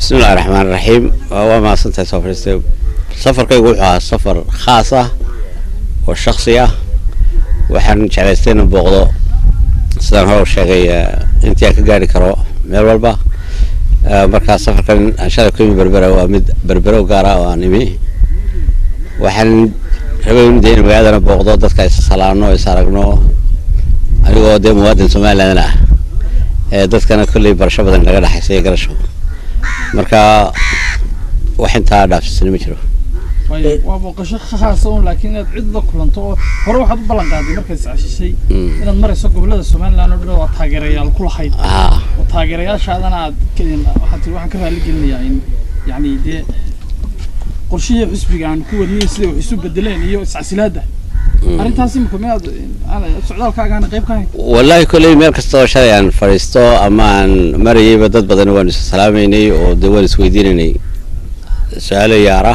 بسم الله الرحمن الرحيم. وما صنت سفر كيقول سفر خاصة والشخصية وحن جلستين بوغضو سلام هو الشيء انت يا كجاري كرو ميل والبا مركز سفر كان أشار كل بربرة ومد بربرة وقارا وانمي وحن حبيبين دين وقادنا بوغضو دتك يسالانو يسارقنو أنا دي مواد سومالي لنا دتكنا كل برشة بدن لقى حسي قرشوا marka waxaan taa dhaafsan ma jiro waa boqosho khaaso laakiin aad cid la kulanto hore waxaad u ballan qaaday markay saashisay inaad marayso gobolada Soomaaliland oo dhan waa taageerayaal ku lahayd oo taageerayaashaadana aad waxaan ka raali gelinayaa in yani de qorshiye xisbigaan ku wadnay sida wax isu bedeleen iyo iscasilaada arintaasi ma kumeed ana socdaalkaaga qayb ka hay wallahi kulay meel kasta oo shalay aan fariisto ama aan marayay dad badan oo is salaameynay oo dawlad isweydiinay su'aalo yaara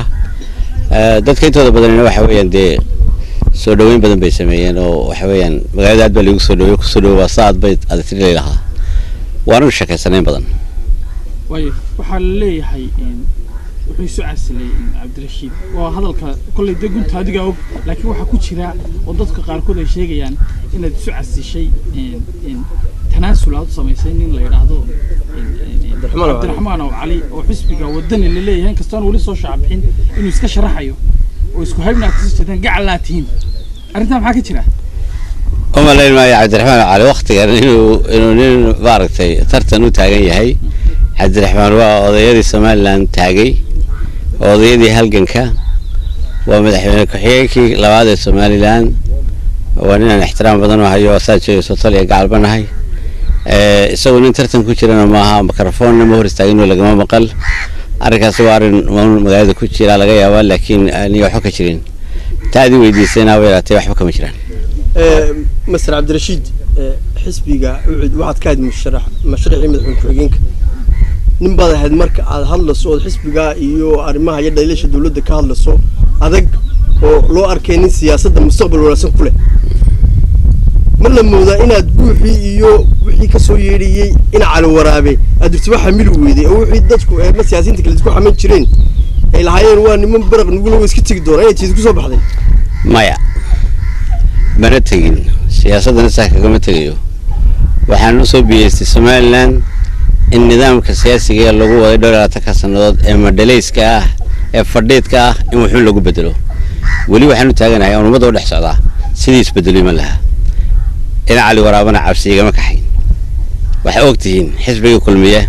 dadka intooda badan waxa weeyaan de soo dhaweyn badan bay sameeyeen oo waxa weeyaan magaalada aad baa lagu soo dhaweeyay ku soo dhaweeyay saad bay adagtay lahaa waana shaqaysaneen badan way waxa la leeyahay wuxuu soo casilay Cabdirashiid waa hadalka kulay deegunta adiga og laakiin waxa ku jira oo dadka qaar kood ay sheegayaan inaad soo casishay tanaasulaad sameysay in la yiraahdo Abdiraxmaan oo Ali oo xisbiga wadani la leeyahay kastaan wali soo shacabin inuu iska sharaxayo oo isku haybna kastaan gacalaatiin arinta maxaa ka jira ama leeyahay Cabdiraxmaan Ali waqtigan inuu baaragtay tartan u taagan yahay Cabdiraxmaan waa odayadii Soomaaliland taagay odayadii halganka waa madaxweyne ku-xigeenkii labaad ee Soomaaliland waa nin ixtiraam badan oo hayo saajeeyo Soomaaliya gaalbanahay isagoo nin tartan ku jirana maaha mikrafoon ma hor istaagin laga ma maqal arrinkaas waa arrin magaalada ku jira laga yaabaa laakiin aan wax ka jirin taadi weydiisayna weeratay waxba kama jiraan Mr. Cabdirashiid xisbiga waxaad ka hadmay mashruuci madaxweyne ku-xigeenka nin badan had marka aad hadlayso xisbiga iyo arrimaha iyo dhaliisha dawladda ka hadlayso adag oo loo arkay in siyaasadda mustaqbal wanaagsan ku leh ma la moodaa inaad buuxii iyo wixii ka soo yeedhiyay in cali waraabe aad dirtaba xamil weeday oo wixii dadku ma siyaasiyiinta kale isku xaman jireen ay lahaayeen waa niman baraq nugulo iska tagi doona inay jeed ku soo baxday maya mana tagin siyaasadana sax kagama tagayo waxaan u soo biyeystay Soomaaliland in nidaamka siyaasiga lagu wada dhowrata ka sanadood ee madaleyska ah ee fadhiidka ah in wuxuu lagu bedelo wali waxaan u taaganahay ummadda dhex socda sidii isbedelay ma laha in cali waraabana cabsiga ma kaxayn waxa ogtihiin xisbiga kulmiye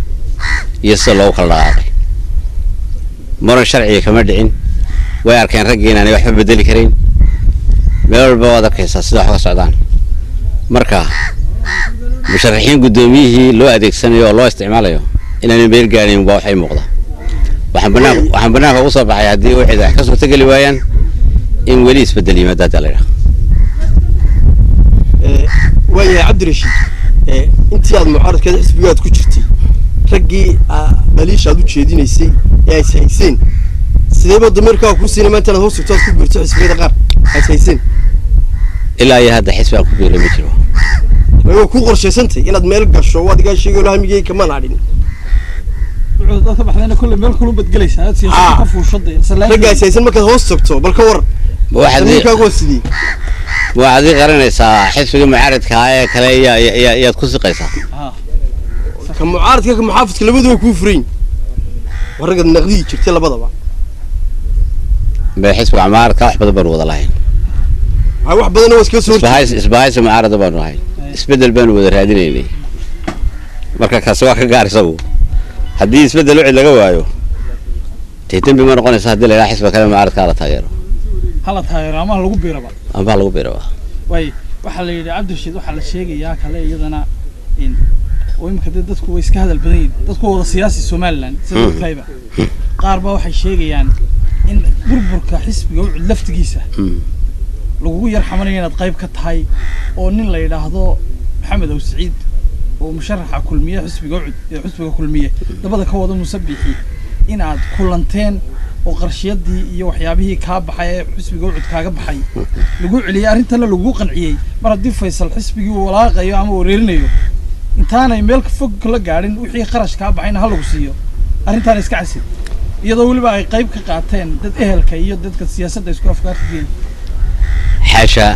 iyo sida loo kala dhaqaaqay maran sharciga kama dhicin way arkeen raggeena inay waxba bedeli kareen meel walba wada kaysa sida wax ka socdaan marka musharaxiin gudoomiyihii loo adeegsanayo oo loo isticmaalayo inaan meel gaarin waa waxay muuqda waxaan banaanka ugu soo baxay hadii wixii ay ka soo tagali waayaan in wali isbedel yimaado dalaya ويا عبد الرشيد أنت يا المعارض كذا حسبيات كشرتي رجي بليش هذا تشيدين يسي يا سيسين سيدي الضمير كوسين ما أنت له سكتات كبير حسبيات غير سيسين إلا يا هذا حسب كبير مترو هو كوغر شيء سنتي إن الملك قشوا واد قاش يقول لهم يجي كمان علينا طبعا أنا كل ملك كله بتجلس هذا سياسة كفو شدة رجع سيسين ما كان هو سكتوا بالكور واحد كوسدي وعادي قرنيسا حسب المعارض كهاي كلا يا تكوس قيسا كمعارض كمحافظ كل بدو كوفرين ورقة النقدي شفت له بضبع بحسب المعارض كواحد بدبر والله هاي واحد بدنا نوس كسور إسبايس المعارض بانو هاي إسبدل بانو بدر هادين لي مركا كسواك قاري سو حدي إسبدل وعد لقوايو تهتم بما نقول هدي لا حسب كلام المعارض كلا تغيره هلا تغير أما لو بيربا أما لو بيربا way waxa la yiri Cabdirashiid waxa la sheegayaa kale iyadana in oo imka dadku way iska hadal badan dadku wada siyaasi Soomaaliland sidoo kale qaar ba waxay sheegayaan in burburka xisbiga uu laftigiisa lagu yar xamanay inaad qayb ka tahay oo nin la yiraahdo Maxamed Aw Saciid oo musharaxa kulmiye xisbiga kulmiye dabada ka wada musabixi in aad kulanteen oo qarshiyadii iyo waxyaabihii ka baxay xisbiga uu kaaga baxay lagu celiyay arintan lagu qanciyay mar hadii Faysal xisbigii walaaqayo ama wareerinayo intaanay meel ka fog la gaarin wixii qarash ka baxayna hal lagu siiyo arrintan iska casid iyadoo weliba ay qayb ka qaateen dad ehelka iyo dadka siyaasadda isku afkaarta geeyay xaasha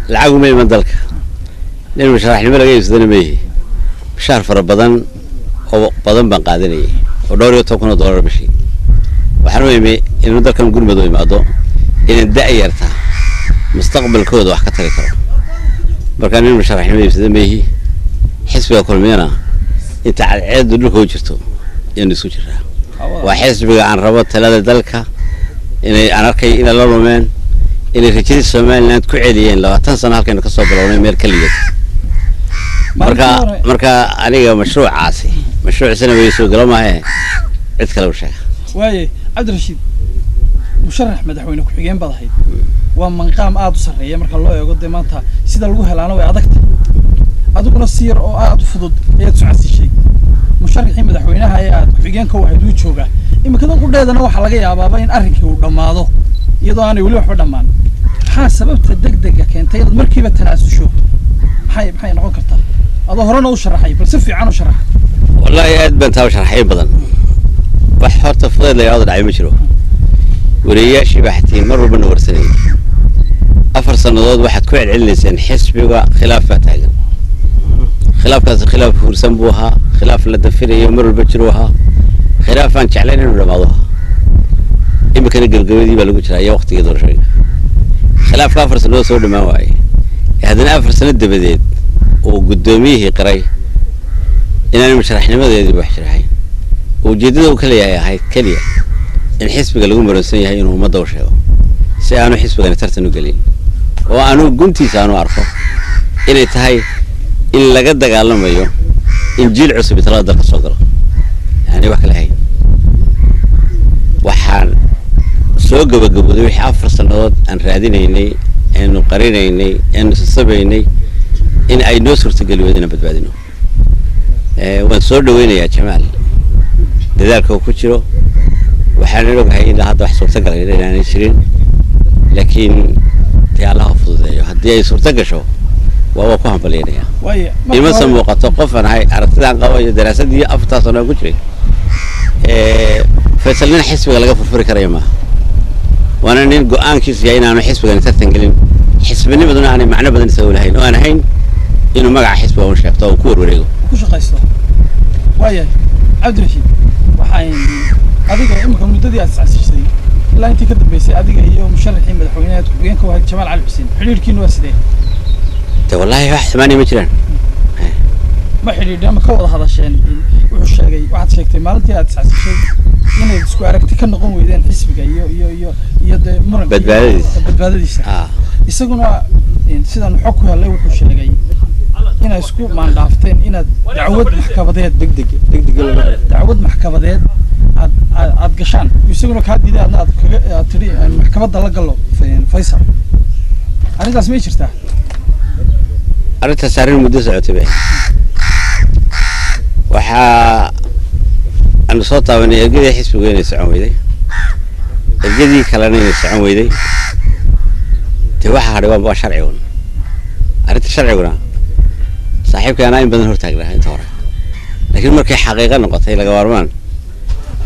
lacag uma iman dalka nin musharaxnimo laga iibsadana meehi bishaar fara badan oo badan baan qaadanayay oo dhowr iyo toban $10 bishii waxaan u imi inuu dalkan gurmad u imaado inaan da'yarta mustaqbalkooda wax ka tari karo marka nin musharaxnimo iibsada meehi xisbiga kulmiyana inta cadceedu dhulka u jirto inuu isku jiraa waa xisbiga aan rabo talada dalka inay aan arkay in la lumeen inay rajadii Soomaaliland ku celiyeen 20 sano halkan ka soo bilownay meel kaliya marka aniga mashruucaasi mashruuc sanawi soo galamahay cid kale u sheeg waaye Cabdirashiid musharax madaxweyne ku xigeen badahay waa manqaam aad u sareeya marka loo eego maanta sida lagu helaano way adag aduguna siir oo aad u fudud ayaad socodsiisay musharaxii madaxweynaha ee aad ku xigeenka waxaad u joogaa imikada qudheedana waxa laga yaabaa in arrinkii uu dhamaado iyadoo aanay wali waxba dhamaan maxaa sababta degdega keentay inaad markiiba tanaasusho maxay noqon kartaa adoo horena u sharaxay balse fiican u sharax wallahi aad baan taa sharaxay badan wax horta fudud la yaado dhacay ma jiro wariyaashii baxtiin mar walba warsanay 4 sanadood waxaad ku celcelineysaan xisbiga khilaafa taagan khilaafkaas khilaaf fursan buu ahaa khilaaf la dafirayo mar walba jiro ahaa khilaafan jeclayn inuu dhamaado imikana galgabadii baa lagu jiraa iyo waqtiga doorashada khilaafka 4 sanadood soo dhamaan waayay haddana 4 sano dabadeed oo gudoomiyihii qiray inaan musharaxnimadeedii wax sharaxay ujeedada uu kale yahay kaliya in xisbiga lagu maransan yahay inuu ummadda u sheego si aanu xisbiga tartan u galin oo aanu guntiisa aanu arko inay tahay in laga dagaalamayo in jiil cusub talada dalka soo galo yani wax kale hayn waxaan soo gabagabooday wixii 4 sanadood aan raadinaynay aanu qarinaynay aanu sasabaynay in ay noo suurtagali wadina badbaadino waan soo dhaweynayaa Jamaal dadaalka ku jiro waxaan ogahay in hadda wax suurtagal ah inaan jirin laakiin Allah fududeeyo haddii ay suurta gasho waa ku hambalyeynaya ima muuqato qof aan hay aragtidaan qabo iyo daraasadii 4 sano ku jiray faysalna xisbiga laga furfuri karayo ma وانا نين قوان كيس جاينا أنا حسب أنا تثنقلين حسبني بدون أنا معنا بدن نسوي لهين وأنا هين إنه ما قاعد حسبه ونشاف تو كور وريقو وش قيسه ويا عبد الرشيد وحين هذيك إمك المدة أساس شيء لا أنت كده بس هذيك هي مشرحين مدحونيات وينك واحد جمال علي حسين حليل كينو أسده والله واحد 8 مترين ما حليل ده ما كوض هذا الشيء وش شيء واحد شيء مالتي أساس شيء إنه تسكو عرفت كنا نقوم ويدين حسبك يو ده مرة بدباديس يسقونا إن سيدا حكوا الله وحش شيء إن اسكو ما نعرفتين إن دعوة محكمة دق دعوة محكمة عاد قشان يسقونا كهاد دي عاد تري المحكمة ضل قلوا في فيصل أنا اسمي شرته أنا تسارين مدرسة عتبة وحا أنا صوتها وأنا أجدي أحس بوين يسعون ويدي أجدي كلامي يسعون ويدي توحى هذا هو شرعيون أردت شرعيونا صاحبك أنا يبدأ نهار تاجره أنت ورا لكن مركي حقيقة نقطة إلى جوارمان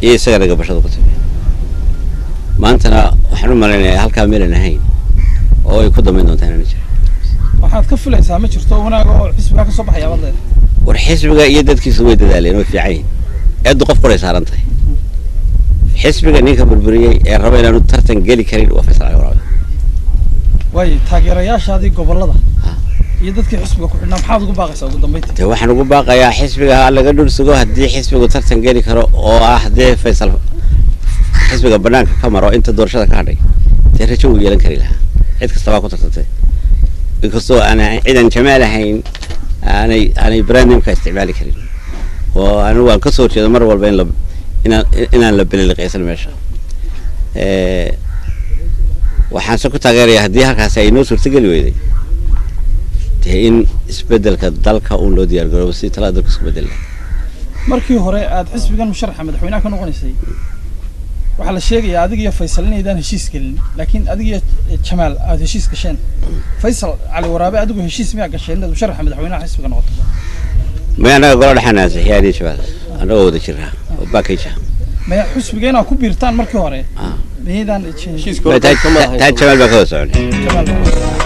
إيه سجل جبشة قطبي ما أنتنا وحنا مرينا هالكامل نهين أو يكون من دون تاني نجري waxaad ka fulaysaa ma jirto wanaag oo xisbiga ka soo baxaya waday war xisbiga iyo dadkiisu way dadaaleen oo fiican aad qof qoray saarantay xisbiga ninka burburiyay ee raba inuu tartan gali karin waa Faysal Ali Waraabe way taageerayaashaadii gobolada iyo dadkii xisbiga ku xidhnaa maxaad ugu baaqaysaa ugu dambeyntii waxaan ugu baaqayaa xisbiga laga dhulsugo haddii xisbigu tartan gali karo oo ah hadee Faysal xisbiga banaanka ka maro inta doorashada ka hadhay rajo uu yeelan kari lahaa cid kasta waa ku tartantay inkastoo أنا عندنا جمال هين أنا براندم كاستعمالي كريم وأنا وان كسر كذا مرة والبين لب إن لبنا القيس المشى وحنسكت تغير هديها كاسينو سرتقل ويدي تهين إسبدل كدل كأولو ديار جروسي تلا دركس بدل مركي هراء تحس بيجان مشرحة مدحونا كانوا غنيسي وحلا الشيء يا أديك يا فيصل إذا هشيس كلن لكن أديك شمال هشيس كشين فيصل على ورابع أديك هشيس ميا كشين ده مشرح مدحونا حس بيجان غطى ما أنا أقول لحنا زي هذه شباب أنا أود أشرها وباكيشة ما حسبينا كبيرتان مركي هوري ميدان heshiiska hore taa jamaal baa ka wada socon جمال